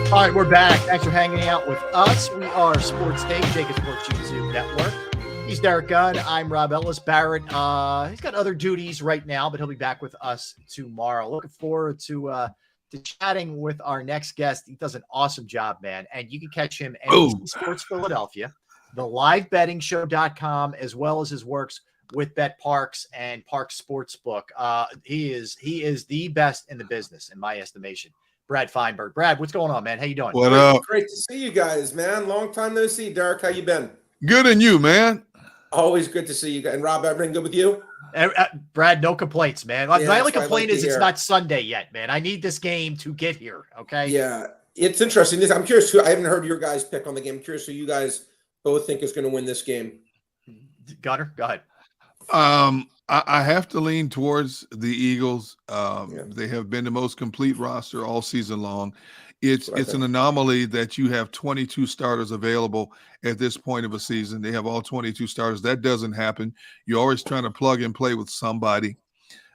All right, we're back. Thanks for hanging out with us. We are Sports Take, JAKIB Sports YouTube Network. He's Derek Gunn. I'm Rob Ellis. Barrett, he's got other duties right now, but he'll be back with us tomorrow. Looking forward to chatting with our next guest. He does an awesome job, man. And you can catch him at NBC Sports Philadelphia, thelivebettingshow.com, as well as his works with Bet Parks and Parks Sportsbook. He is the best in the business, in my estimation. Brad Feinberg. Brad, what's going on, man? How you doing? What up? Great to see you guys, man. Long time no see. Derek, how you been? Good, and you, man? Always good to see you guys. And Rob, everything good with you? Brad, no complaints, man. Yeah, my only complaint is it's not Sunday yet, man. I need this game to get here, okay? Yeah, it's interesting. I'm curious who – I haven't heard your guys' pick on the game. I'm curious who you guys both think is going to win this game. Gunner, go ahead. I have to lean towards the Eagles. They have been the most complete roster all season long. It's an anomaly that you have 22 starters available at this point of a season. They have all 22 starters. That doesn't happen. You're always trying to plug and play with somebody.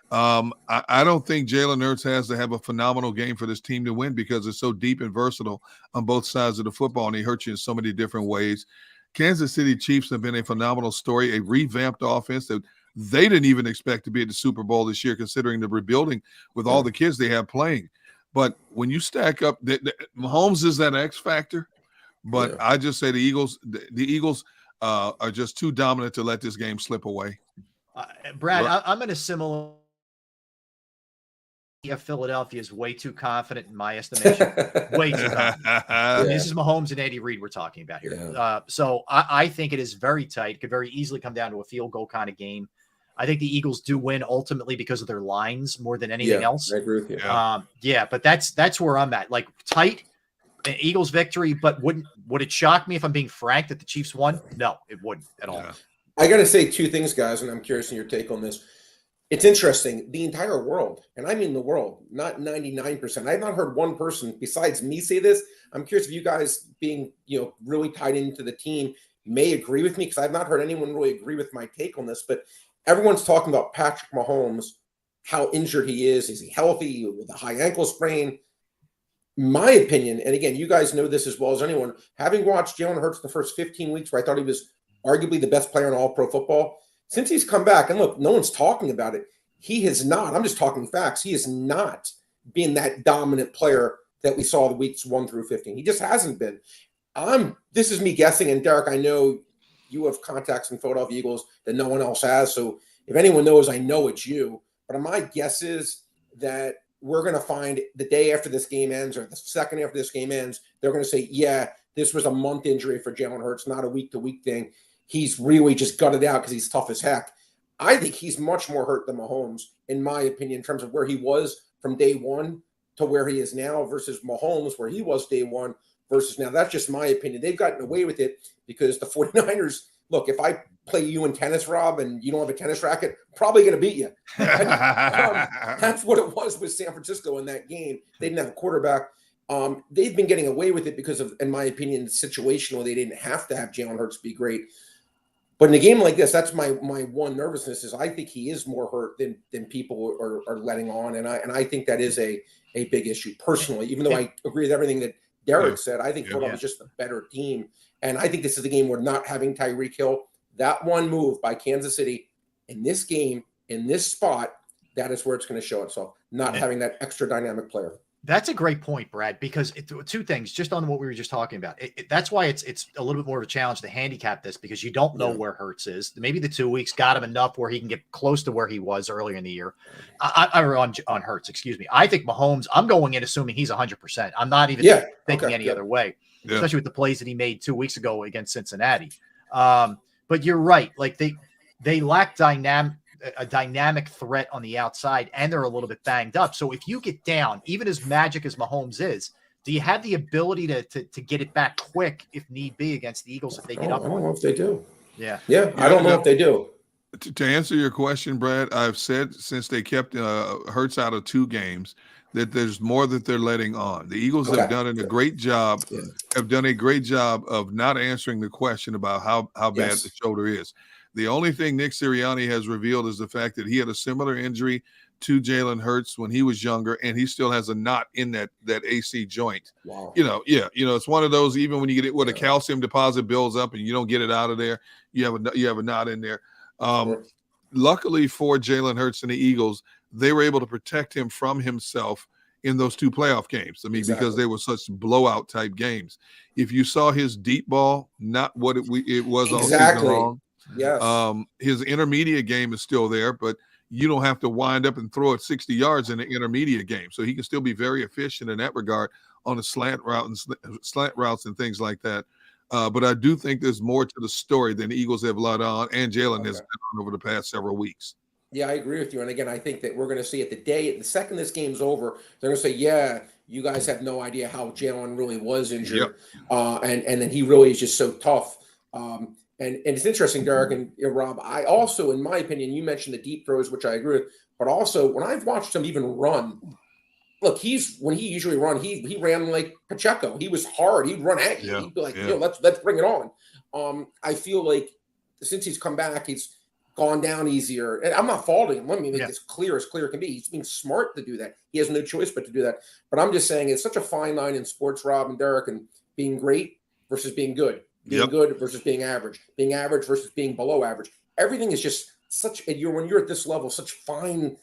I don't think Jalen Hurts has to have a phenomenal game for this team to win because it's so deep and versatile on both sides of the football, and he hurts you in so many different ways. Kansas City Chiefs have been a phenomenal story, a revamped offense that they didn't even expect to be at the Super Bowl this year, considering the rebuilding with all the kids they have playing. But when you stack up, Mahomes is that X factor. But I just say the Eagles are just too dominant to let this game slip away. Brad, I'm in a similar. Philadelphia is way too confident in my estimation. Way too confident. This is Mahomes and Andy Reid we're talking about here. So I think it is very tight. It could very easily come down to a field goal kind of game. I think the Eagles do win ultimately because of their lines more than anything else. I agree with you. But that's where I'm at. Like tight, an Eagles victory, but would it shock me if I'm being frank that the Chiefs won? No, it wouldn't at all. I got to say two things, guys, and I'm curious in your take on this. It's interesting. The entire world, and I mean the world, not 99%. I've not heard one person besides me say this. I'm curious if you guys being, really tied into the team may agree with me because I've not heard anyone really agree with my take on this. But everyone's talking about Patrick Mahomes, how injured he is. Is he healthy with a high ankle sprain? My opinion, and again, you guys know this as well as anyone, having watched Jalen Hurts the first 15 weeks where I thought he was arguably the best player in all pro football, since he's come back, and look, no one's talking about it, he has not, I'm just talking facts, he has not been that dominant player that we saw the weeks 1 through 15. He just hasn't been. This is me guessing, and Derek, I know you have contacts in Philadelphia Eagles that no one else has, so if anyone knows, I know it's you. But my guess is that we're going to find the day after this game ends or the second after this game ends, they're going to say, yeah, this was a month injury for Jalen Hurts, not a week-to-week thing. He's really just gutted out because he's tough as heck. I think he's much more hurt than Mahomes, in my opinion, in terms of where he was from day one to where he is now versus Mahomes, where he was day one versus now. That's just my opinion. They've gotten away with it because the 49ers, look, if I play you in tennis, Rob, and you don't have a tennis racket, I'm probably going to beat you. That's what it was with San Francisco in that game. They didn't have a quarterback. They've been getting away with it because of, in my opinion, situational. They didn't have to have Jalen Hurts be great. But in a game like this, that's my one nervousness is I think he is more hurt than people are letting on, and I think that is a big issue personally. Even though I agree with everything that Derek said, I think Philadelphia is just a better team, and I think this is the game where not having Tyreek Hill, that one move by Kansas City in this game in this spot, that is where it's going to show itself. Not having that extra dynamic player. That's a great point, Brad, because two things just on what we were just talking about. That's why it's a little bit more of a challenge to handicap this because you don't know where Hurts is. Maybe the 2 weeks got him enough where he can get close to where he was earlier in the year. On Hurts, excuse me. I think Mahomes, I'm going in assuming he's 100%. I'm not even thinking any other way, especially with the plays that he made 2 weeks ago against Cincinnati. But you're right. Like they lack a dynamic threat on the outside, and they're a little bit banged up. So if you get down, even as magic as Mahomes is, do you have the ability to get it back quick if need be against the Eagles if they get up? I don't know if they do. Yeah. I don't know if they do. To answer your question, Brad, I've said since they kept Hurts out of 2 games that there's more that they're letting on. The Eagles have done a great job. Have done a great job of not answering the question about how bad the shoulder is. The only thing Nick Sirianni has revealed is the fact that he had a similar injury to Jalen Hurts when he was younger, and he still has a knot in that AC joint. Wow. It's one of those, even when you get it where the calcium deposit builds up and you don't get it out of there, you have a knot in there. Sure. Luckily for Jalen Hurts and the Eagles, they were able to protect him from himself in those 2 playoff games. I mean, because they were such blowout type games. If you saw his deep ball, not what it was all season long. Yes. His intermediate game is still there, but you don't have to wind up and throw it 60 yards in the intermediate game. So he can still be very efficient in that regard on the slant routes and things like that. But I do think there's more to the story than the Eagles have let on, and Jalen has been on over the past several weeks. Yeah, I agree with you. And again, I think that we're going to see the second this game's over, they're going to say, yeah, you guys have no idea how Jalen really was injured. Yep. And then he really is just so tough. And it's interesting, Derek and Rob, I also, in my opinion, you mentioned the deep throws, which I agree with, but also when I've watched him even run, look, when he usually run, he ran like Pacheco. He was hard. He'd run at you. He'd be like, let's bring it on. I feel like since he's come back, he's gone down easier. And I'm not faulting him. Let me make this clear as clear can be. He's being smart to do that. He has no choice but to do that. But I'm just saying it's such a fine line in sports, Rob and Derek, and being great versus being good. Being good versus being average versus being below average. Everything is just when you're at this level, such fine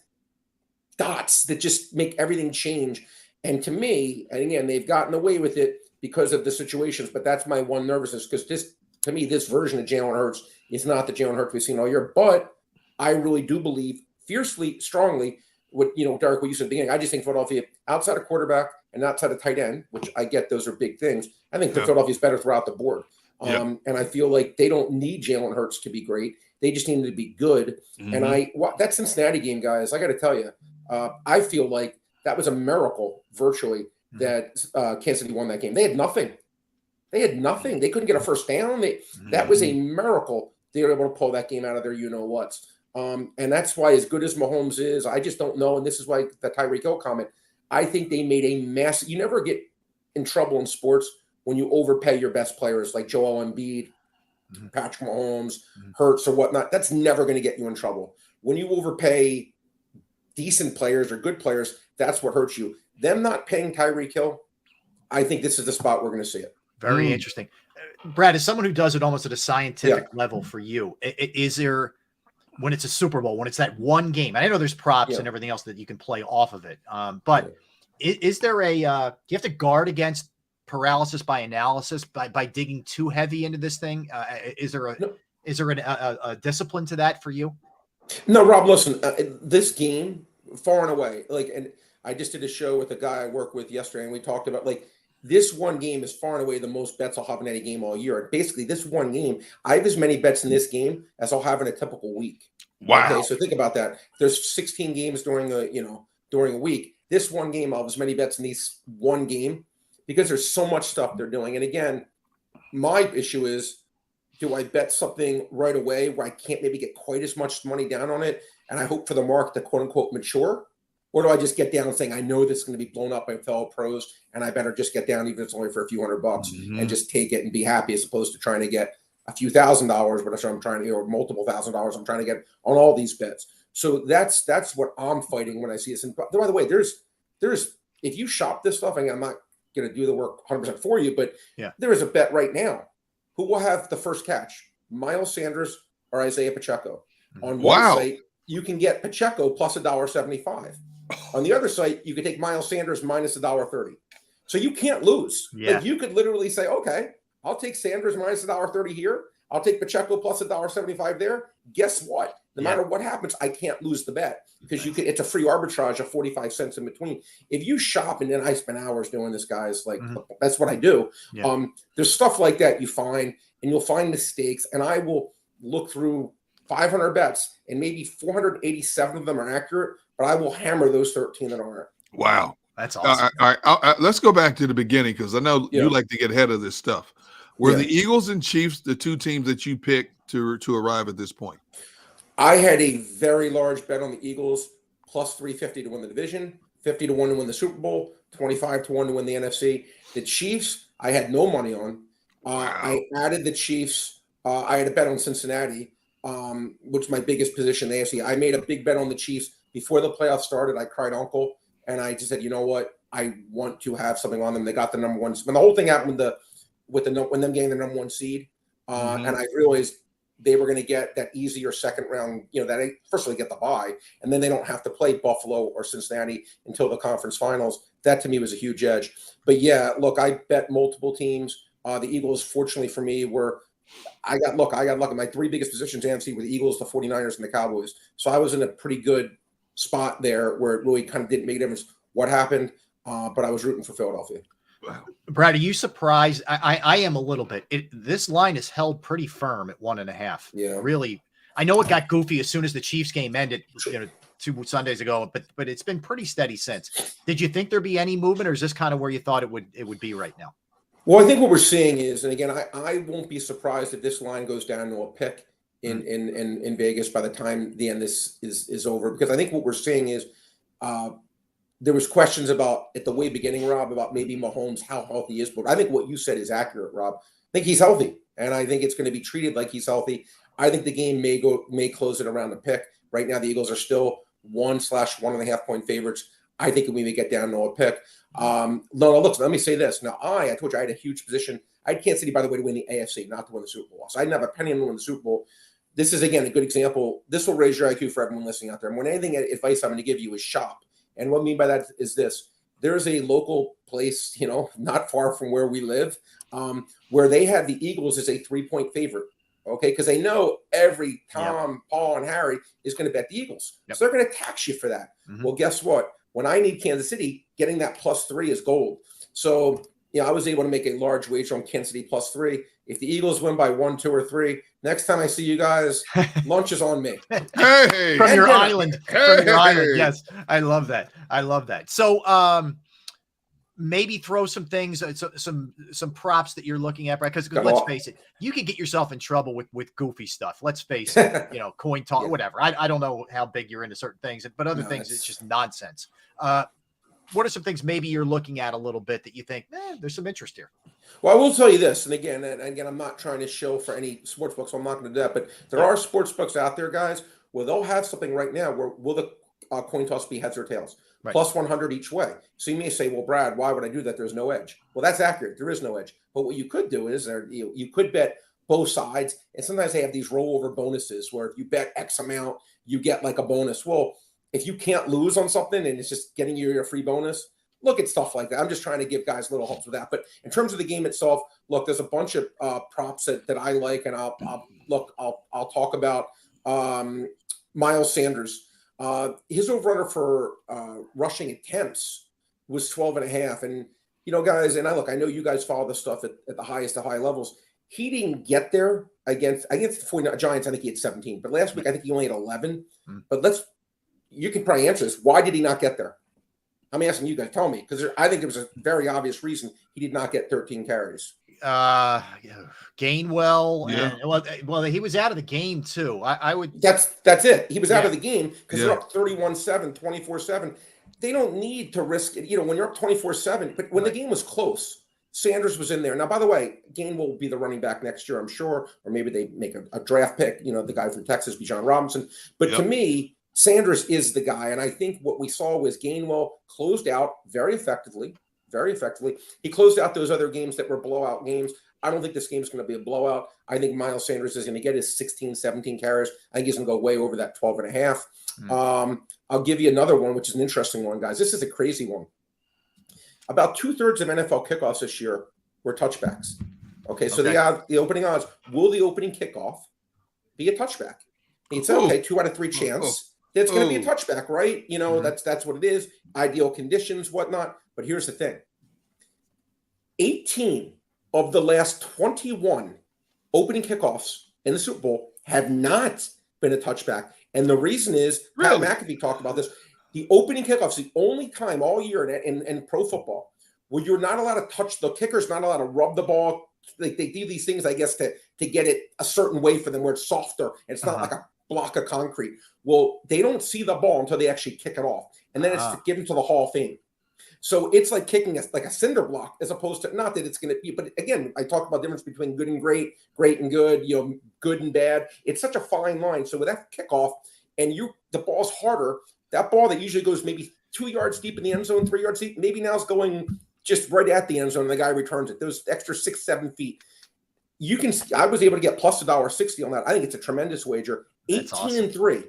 dots that just make everything change. And to me, and again, they've gotten away with it because of the situations, but that's my one nervousness, because to me, this version of Jalen Hurts is not the Jalen Hurts we've seen all year. But I really do believe fiercely, strongly, Derek, what you said at the beginning, I just think Philadelphia, outside of quarterback and outside of tight end, which I get those are big things, I think Philadelphia is better throughout the board. And I feel like they don't need Jalen Hurts to be great. They just need him to be good. Mm-hmm. And that Cincinnati game, guys, I got to tell you, I feel like that was a miracle virtually that Kansas City won that game. They had nothing. They couldn't get a first down. That was a miracle. They were able to pull that game out of their you-know-whats. And that's why, as good as Mahomes is, I just don't know. And this is why the Tyreek Hill comment, I think they made a massive – you never get in trouble in sports when you overpay your best players like Joel Embiid, Patrick Mahomes, Hurts or whatnot. That's never going to get you in trouble. When you overpay decent players or good players, that's what hurts you. Them not paying Tyreek Hill, I think this is the spot we're going to see it. Very interesting. Brad, as someone who does it almost at a scientific level for you, is there, when it's a Super Bowl, when it's that one game, and I know there's props and everything else that you can play off of it, but is there do you have to guard against paralysis by analysis by digging too heavy into this thing? Is there a discipline to that for you? No, Rob, listen, this game far and away, and I just did a show with a guy I work with yesterday, and we talked about this one game is far and away the most bets I'll have in any game all year. Basically, this one game, I have as many bets in this game as I'll have in a typical week. Wow. Okay, so think about that. There's 16 games during a week. This one game, I'll have as many bets in these one game because there's so much stuff they're doing. And again, my issue is, do I bet something right away where I can't maybe get quite as much money down on it, and I hope for the market to quote unquote mature? Or do I just get down saying, I know this is going to be blown up by fellow pros, and I better just get down, even if it's only for a few $100 and just take it and be happy, as opposed to trying to get a few $1,000s, but I'm trying to, or multiple $1,000s I'm trying to get on all these bets. So that's what I'm fighting when I see this. And by the way, there's if you shop this stuff, and I'm not going to do the work 100% for you, but there is a bet right now. Who will have the first catch? Miles Sanders or Isaiah Pacheco? On one site, you can get Pacheco plus $1.75. On the other site, you could take Miles Sanders minus $1.30. So you can't lose. Yeah. You could literally say, okay, I'll take Sanders minus $1.30 here. I'll take Pacheco plus $1.75 there. Guess what? No matter what happens, I can't lose the bet because it's a free arbitrage of 45 cents in between. If you shop, and then I spend hours doing this, guys, that's what I do. Yeah. There's stuff like that you find, and you'll find mistakes, and I will look through 500 bets, and maybe 487 of them are accurate, but I will hammer those 13 that aren't. Wow. That's awesome. All right. Let's go back to the beginning, because I know you like to get ahead of this stuff. Were the Eagles and Chiefs the two teams that you picked to arrive at this point? I had a very large bet on the Eagles, plus 350 to win the division, 50 to 1 to win the Super Bowl, 25 to 1 to win the NFC. The Chiefs, I had no money on. I added the Chiefs. I had a bet on Cincinnati, which is my biggest position in the AFC. I made a big bet on the Chiefs Before the playoffs started, I cried uncle, and I just said, you know what? I want to have something on them. They got the number one. When the whole thing happened when them getting the number one seed, and I realized they were going to get that easier second round, that they first of all get the bye, and then they don't have to play Buffalo or Cincinnati until the conference finals. That to me was a huge edge. But yeah, look, I bet multiple teams. The Eagles, fortunately for me, I got lucky. My three biggest positions in AFC were the Eagles, the 49ers, and the Cowboys. So I was in a pretty good spot there where it really kind of didn't make a difference what happened, but I was rooting for Philadelphia. Brad, are you surprised? I am a little bit. This line is held pretty firm at 1.5. Yeah. Really. I know it got goofy as soon as the Chiefs game ended, 2 Sundays ago, but it's been pretty steady since. Did you think there'd be any movement, or is this kind of where you thought it would be right now? Well, I think what we're seeing is, and again, I won't be surprised if this line goes down to a pick in Vegas by the time the end this is over, because I think what we're seeing is there was questions at the way beginning, Rob, about maybe Mahomes, how healthy he is. But I think what you said is accurate, Rob. I think he's healthy, and I think it's going to be treated like he's healthy. I think the game may close it around the pick. Right now, the Eagles are still 1/1.5 point favorites. I think we may get down to a pick. No, look, let me say this. Now, I told you I had a huge position. I had Kansas City, by the way, to win the AFC, not to win the Super Bowl. So I didn't have a penny on to win the Super Bowl. This is, again, a good example. This will raise your IQ for everyone listening out there. And when anything advice I'm going to give you is shop. And what I mean by that is this. There's a local place, not far from where we live, where they have the Eagles as a 3-point favorite. Okay, because they know every Tom, Paul, and Harry is going to bet the Eagles. So they're going to tax you for that. Well, guess what? When I need Kansas City, getting that +3 is gold. So, I was able to make a large wager on Kansas City +3. If the Eagles win by 1, 2, or 3, next time I see you guys, lunch is on me. Hey, from your island. From your island. Yes, I love that. So, maybe throw some things, some props that you're looking at, right? Because let's face it, you can get yourself in trouble with goofy stuff. Let's face it, coin toss, whatever. I don't know how big you're into certain things, but other things, it's just nonsense. What are some things maybe you're looking at a little bit that you think, there's some interest here? Well, I will tell you this, and again, I'm not trying to show for any sports books, so I'm not going to do that, but there are sports books out there, guys, where they'll have something right now where will the coin toss be heads or tails? Right. +100 each way. So you may say, well, Brad, why would I do that? There's no edge. Well, that's accurate. There is no edge. But what you could do is you could bet both sides. And sometimes they have these rollover bonuses where if you bet X amount, you get like a bonus. Well, if you can't lose on something and it's just getting you your free bonus, look at stuff like that. I'm just trying to give guys little helps with that. But in terms of the game itself, look, there's a bunch of props that I like, and I'll talk about Miles Sanders. His over-under for rushing attempts was 12.5. And, guys, and I know you guys follow this stuff at the highest of high levels. He didn't get there against the 49 Giants. I think he had 17. But last week, I think he only had 11. But you can probably answer this. Why did he not get there? I'm asking you guys. Tell me, because I think there was a very obvious reason he did not get 13 carries. Gainwell, and, well, he was out of the game too. I would. That's it. He was out of the game because they're up 31-7, 24-7. They don't need to risk it. When you're up 24-7, but when the game was close, Sanders was in there. Now, by the way, Gainwell will be the running back next year, I'm sure, or maybe they make a draft pick. The guy from Texas, Bijan Robinson. But to me, Sanders is the guy, and I think what we saw was Gainwell closed out very effectively. He closed out those other games that were blowout games. I don't think this game is going to be a blowout. I think Miles Sanders is going to get his 16, 17 carries. I think he's going to go way over that 12.5. I'll give you another one, which is an interesting one, guys. This is a crazy one. About 2/3 of NFL kickoffs this year were touchbacks. Okay, so the opening odds, will the opening kickoff be a touchback? It's 2 out of 3 chance. It's going to be a touchback, right? That's what it is. Ideal conditions, whatnot. But here's the thing. 18 of the last 21 opening kickoffs in the Super Bowl have not been a touchback. And the reason is, Pat McAfee talked about this, the opening kickoffs, the only time all year in pro football where you're not allowed to touch, the kicker's not allowed to rub the ball. They do these things, I guess, to get it a certain way for them where it's softer and it's not like a block of concrete. Well, they don't see the ball until they actually kick it off. And then it's given to the Hall of Fame. So it's like kicking like a cinder block, as opposed to, not that it's going to be, but again, I talk about the difference between good and great, great and good, good and bad. It's such a fine line. So with that kickoff, and the ball's harder, that ball that usually goes maybe 2 yards deep in the end zone, 3 yards deep, maybe now it's going just right at the end zone and the guy returns it. Those extra 6-7 feet. I was able to get plus $1.60 on that. I think it's a tremendous wager. 18-3.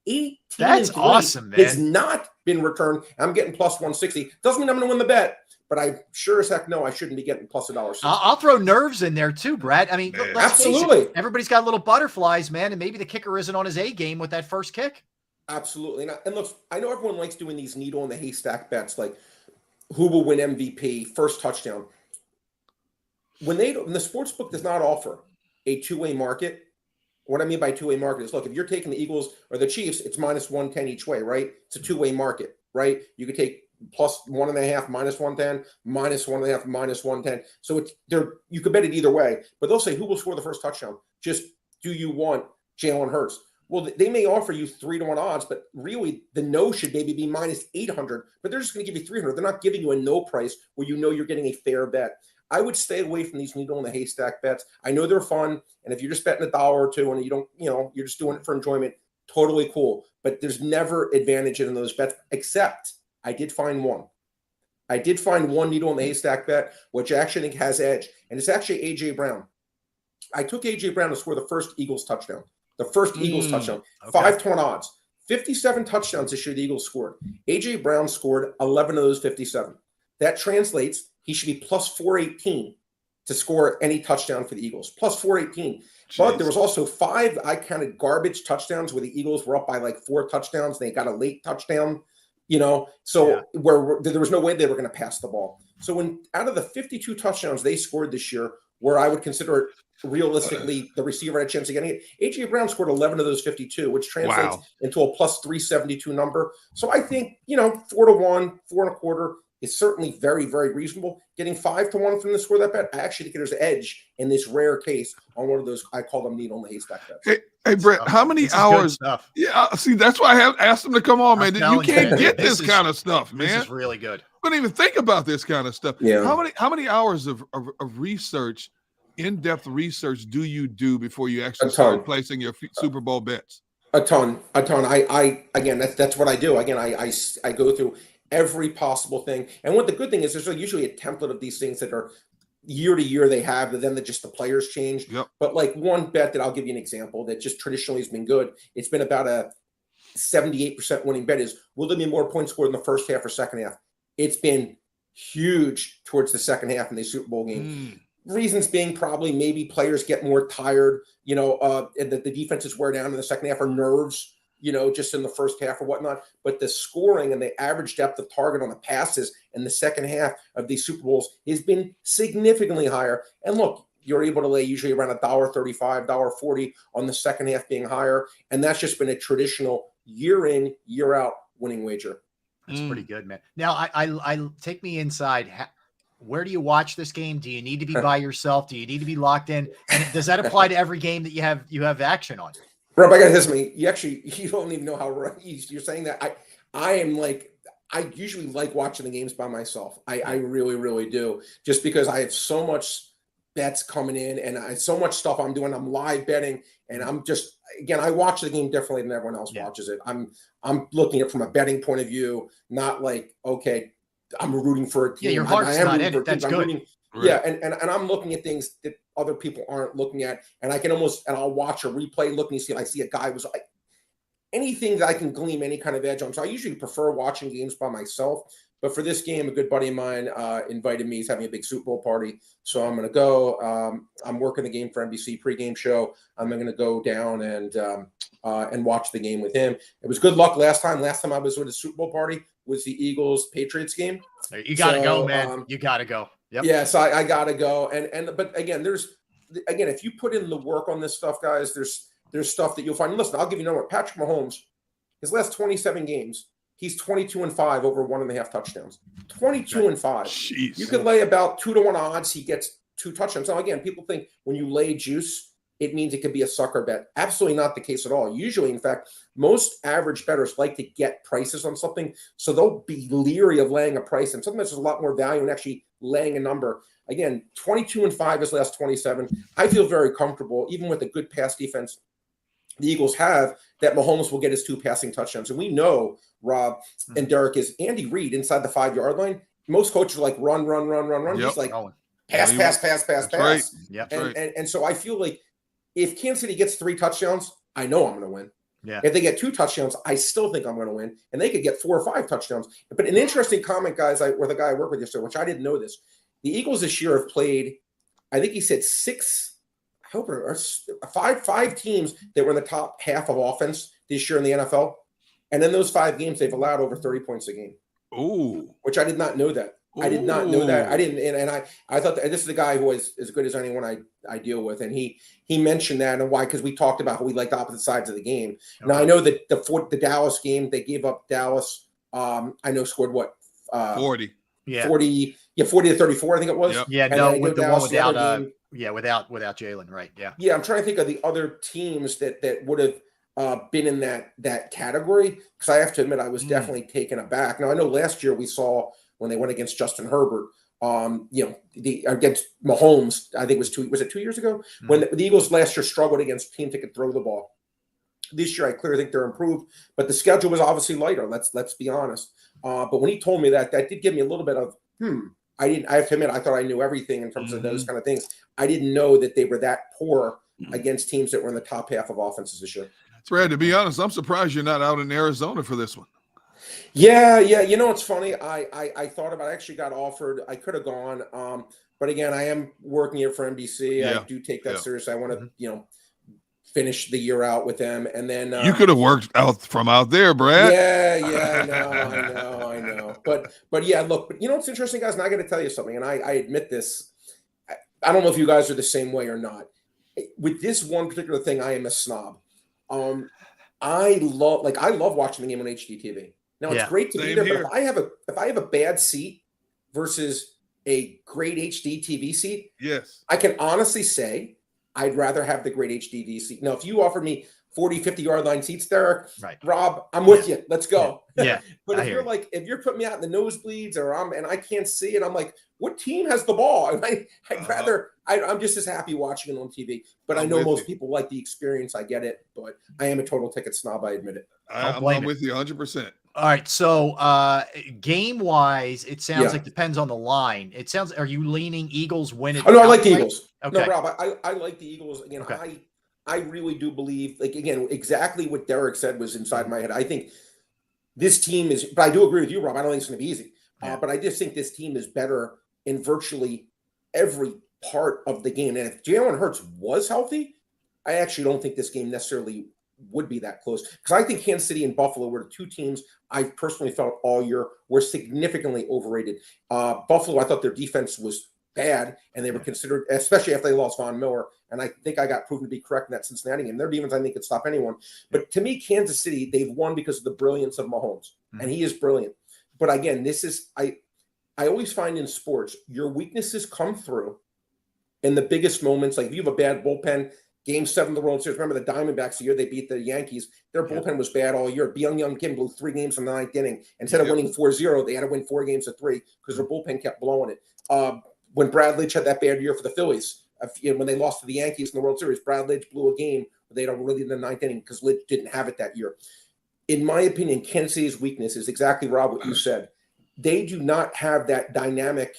18 That's awesome, man. It's not been returned. I'm getting plus 160. Doesn't mean I'm going to win the bet, but I sure as heck know I shouldn't be getting plus $1.60. I'll throw nerves in there too, Brad. I mean, absolutely. Everybody's got little butterflies, man, and maybe the kicker isn't on his A game with that first kick. Absolutely. And look, I know everyone likes doing these needle in the haystack bets, like who will win MVP, first touchdown. When the sports book does not offer a two-way market, what I mean by two-way market is, look, if you're taking the Eagles or the Chiefs, it's minus 110 each way, right? It's a two-way market, right? You could take plus 1.5, minus 110, minus 1.5, minus 110. So it's there. You could bet it either way, but they'll say who will score the first touchdown. Just do you want Jalen Hurts? Well, they may offer you 3-1 odds, but really the no should maybe be minus 800, but they're just going to give you 300. They're not giving you a no price where you know you're getting a fair bet. I would stay away from these needle in the haystack bets. I know they're fun, and if you're just betting $1 or $2 and you don't, you're just doing it for enjoyment, totally cool. But there's never advantage in those bets, except I did find one. I did find one needle in the haystack bet, which I actually think has edge, and it's actually A.J. Brown. I took A.J. Brown to score the first Eagles touchdown. The first Eagles touchdown. Okay. 5-1 odds. 57 touchdowns this year the Eagles scored. A.J. Brown scored 11 of those 57. That translates, he should be plus 418 to score any touchdown for the Eagles. Plus 418. Jeez. But there was also 5, I counted garbage touchdowns where the Eagles were up by like 4 touchdowns. They got a late touchdown, where there was no way they were going to pass the ball. So when out of the 52 touchdowns they scored this year, where I would consider it realistically the receiver had a chance of getting it, A.J. Brown scored 11 of those 52, which translates into a plus 372 number. So I think, 4-1, 4.25 is certainly very, very reasonable. Getting 5-1 from the score of that bet, I actually think there's edge in this rare case on one of those, I call them needle in the haystack bets. Hey Brett, how many hours? Yeah, see, that's why I have asked them to come on, man. You can't get this kind of stuff, man. This is really good. I couldn't even think about this kind of stuff. Yeah. How many hours of research, in-depth research do you do before you actually start placing your Super Bowl bets? A ton. I again, that's what I do. Again, I go through every possible thing. And what the good thing is, there's usually a template of these things that are year to year they have, but then just the players change. Yep. But like one bet that I'll give you an example that just traditionally has been good. It's been about a 78% winning bet is, will there be more points scored in the first half or second half? It's been huge towards the second half in the Super Bowl game. Reasons being probably maybe players get more tired, and the defenses wear down in the second half, or nerves, just in the first half or whatnot. But the scoring and the average depth of target on the passes in the second half of these Super Bowls has been significantly higher. And look, you're able to lay usually around $1.35, $1.40 on the second half being higher. And that's just been a traditional year in, year out winning wager. That's pretty good, man. Now, I take me inside. Where do you watch this game? Do you need to be by yourself? Do you need to be locked in? And does that apply to every game that you have action on? Rob, I got to tell me, you don't even know how you're saying that. I usually like watching the games by myself. I really, really do. Just because I have so much bets coming in and so much stuff I'm doing. I'm live betting, and I'm just, again, I watch the game differently than everyone else watches it. I'm looking at it from a betting point of view, not like, okay, I'm rooting for a team. Yeah, your heart's not in it. That's good. Yeah, and I'm looking at things that other people aren't looking at, and I'll watch a replay, look and see. I see a guy was like, anything that I can glean any kind of edge on. So I usually prefer watching games by myself. But for this game, a good buddy of mine invited me. He's having a big Super Bowl party, so I'm going to go. I'm working the game for NBC pregame show. I'm going to go down and watch the game with him. It was good luck last time. Last time I was with a Super Bowl party was the Eagles-Patriots game. You got to go, man. You got to go. Yep. Yeah, so I got to go. But again, if you put in the work on this stuff, guys, there's stuff that you'll find. Listen, I'll give you a number. Patrick Mahomes, his last 27 games, he's 22-5 over 1.5 touchdowns. 22-5. Jeez. You could lay about 2-1 odds. He gets 2 touchdowns. Now, again, people think when you lay juice, it means it could be a sucker bet. Absolutely not the case at all. Usually, in fact, most average bettors like to get prices on something, so they'll be leery of laying a price. And sometimes there's a lot more value in actually laying a number. Again, 22-5 his last 27. I feel very comfortable, even with a good pass defense the Eagles have that Mahomes will get his 2 passing touchdowns. And we know, Rob and Derek, is Andy Reid inside the 5-yard line. Most coaches are like run. Yep. He's like Oh, pass. Right. yep. And so I feel like if Kansas City gets 3 touchdowns, I know I'm going to win. Yeah. If they get 2 touchdowns, I still think I'm going to win. And they could get 4 or 5 touchdowns. But an interesting comment, guys, with a guy I work with yesterday, which I didn't know this. The Eagles this year have played, I think he said 5 teams that were in the top half of offense this year in the NFL. And in those 5 games, they've allowed over 30 points a game. Ooh. Which I did not know that. I did not know that. I didn't, and I thought that this is the guy who is as good as anyone I deal with, and he mentioned that and why, because we talked about how we liked opposite sides of the game. Okay. Now I know that the Dallas game, they gave up Dallas. I know scored what 40. Yeah, 40 to 34, I think it was. Yep. Yeah, and no, with the Dallas, one without without Jalen, right? Yeah, yeah. I'm trying to think of the other teams that would have been in that category, because I have to admit I was definitely taken aback. Now I know last year we saw when they went against Justin Herbert, against Mahomes, I think it was 2 years ago, when the Eagles last year struggled against teams that could throw the ball. This year, I clearly think they're improved, but the schedule was obviously lighter. Let's be honest. But when he told me that did give me a little bit of I have to admit, I thought I knew everything in terms of those kind of things. I didn't know that they were that poor against teams that were in the top half of offenses this year. Brad, to be honest, I'm surprised you're not out in Arizona for this one. Yeah. You know, it's funny. I thought about. I actually got offered. I could have gone, but again, I am working here for NBC. Yeah. I do take that seriously. I want to, finish the year out with them, and then you could have worked out there, Brad. Yeah. I know. But yeah, look. But you know what's interesting, guys? And I got to tell you something. And I admit this. I don't know if you guys are the same way or not. With this one particular thing, I am a snob. I love watching the game on HDTV. Now it's great to be there, but if I have a bad seat versus a great HD TV seat, yes, I can honestly say I'd rather have the great HDD seat. Now, if you offered me 40, 50-yard line seats, Derek, right, Rob, I'm with you. Let's go. Yeah. But if you're putting me out in the nosebleeds and I can't see it, I'm like, what team has the ball? I'm just as happy watching it on TV. But I know most people like the experience. I get it. But I am a total ticket snob. I admit it. I'm with you 100%. All right. So game wise, it sounds like depends on the line. It sounds. Are you leaning Eagles win it? Oh, no, I like the Eagles. Okay. No, Rob, I like the Eagles. Again, okay. I really do believe, exactly what Derek said was inside my head. I think this team is, but I do agree with you, Rob. I don't think it's going to be easy. But I just think this team is better in virtually every part of the game. And if Jalen Hurts was healthy, I actually don't think this game necessarily would be that close. Because I think Kansas City and Buffalo were the 2 teams I personally felt all year were significantly overrated. Buffalo, I thought their defense was bad, and they were considered, especially after they lost Von Miller. And I think I got proven to be correct in that Cincinnati game. Their defense, I think, could stop anyone. But to me, Kansas City, they've won because of the brilliance of Mahomes, and he is brilliant. But again, this is I always find in sports, your weaknesses come through in the biggest moments. Like if you have a bad bullpen, Game 7 of the World Series. Remember the Diamondbacks the year they beat the Yankees? Their bullpen was bad all year. Byung Kim blew 3 games in the 9th inning. Instead of winning 4-0, they had to win 4 games to 3 because their bullpen kept blowing it. When Brad Lidge had that bad year for the Phillies, when they lost to the Yankees in the World Series, Brad Lidge blew a game, but they don't really in the 9th inning because Lidge didn't have it that year. In my opinion, Kansas City's weakness is exactly, Rob, what you said. They do not have that dynamic.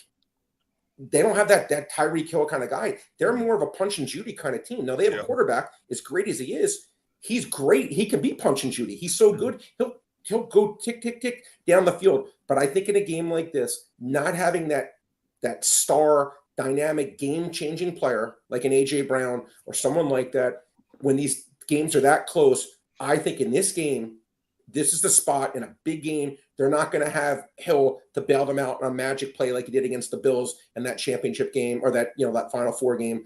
They don't have that Tyreek Hill kind of guy. They're more of a punch and Judy kind of team. Now they have a quarterback, as great as he is. He's great. He can be punch and Judy. He's so good. He'll go tick, tick, tick down the field. But I think in a game like this, not having that star dynamic game-changing player like an A.J. Brown or someone like that, when these games are that close, I think in this game, this is the spot in a big game. They're not going to have Hill to bail them out on a magic play like he did against the Bills in that championship game or that Final Four game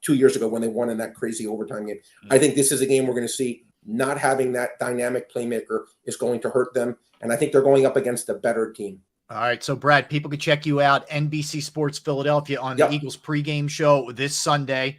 2 years ago when they won in that crazy overtime game. I think this is a game we're going to see. Not having that dynamic playmaker is going to hurt them, and I think they're going up against a better team. All right, so Brad, people can check you out NBC Sports Philadelphia on the Eagles pregame show this Sunday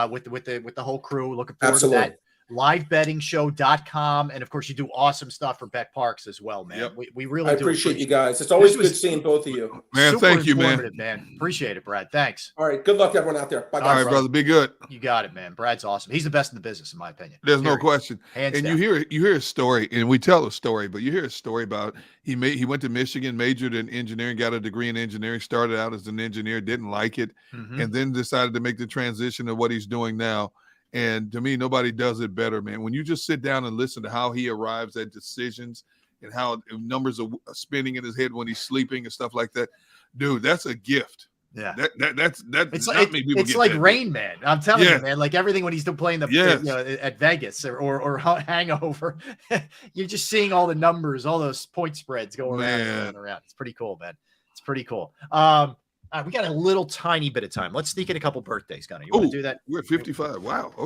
with the whole crew. Looking forward to that. livebettingshow.com. And of course, you do awesome stuff for Bet Parks as well, man. Yep. We really I do appreciate you guys. It's always This was- good seeing both of you. Man, super thank you, man. informative, man. Appreciate it, Brad. Thanks. All right. Good luck to everyone out there. Bye, All guys. right, brother. Be good. You got it, man. Brad's awesome. He's the best in the business, in my opinion. There's no Period. question. Hands And down. you hear a story, and we tell a story, but you hear a story about he went to Michigan, majored in engineering, got a degree in engineering, started out as an engineer, didn't like it, Mhm. and then decided to make the transition to what he's doing now. And to me, nobody does it better, man. When you just sit down and listen to how he arrives at decisions and how numbers are spinning in his head when he's sleeping and stuff like that, dude, that's a gift. Yeah. That's It's not like, many people it's get like that Rain Man. I'm telling Yeah. you, man. Like everything when he's still playing Yes. at Vegas or Hangover, you're just seeing all the numbers, all those point spreads going around and Man. going around. It's pretty cool, man. It's pretty cool. We got a little tiny bit of time. Let's sneak in a couple birthdays, Gunnar. You want Ooh, to do that? We're at 55. Wow. Okay.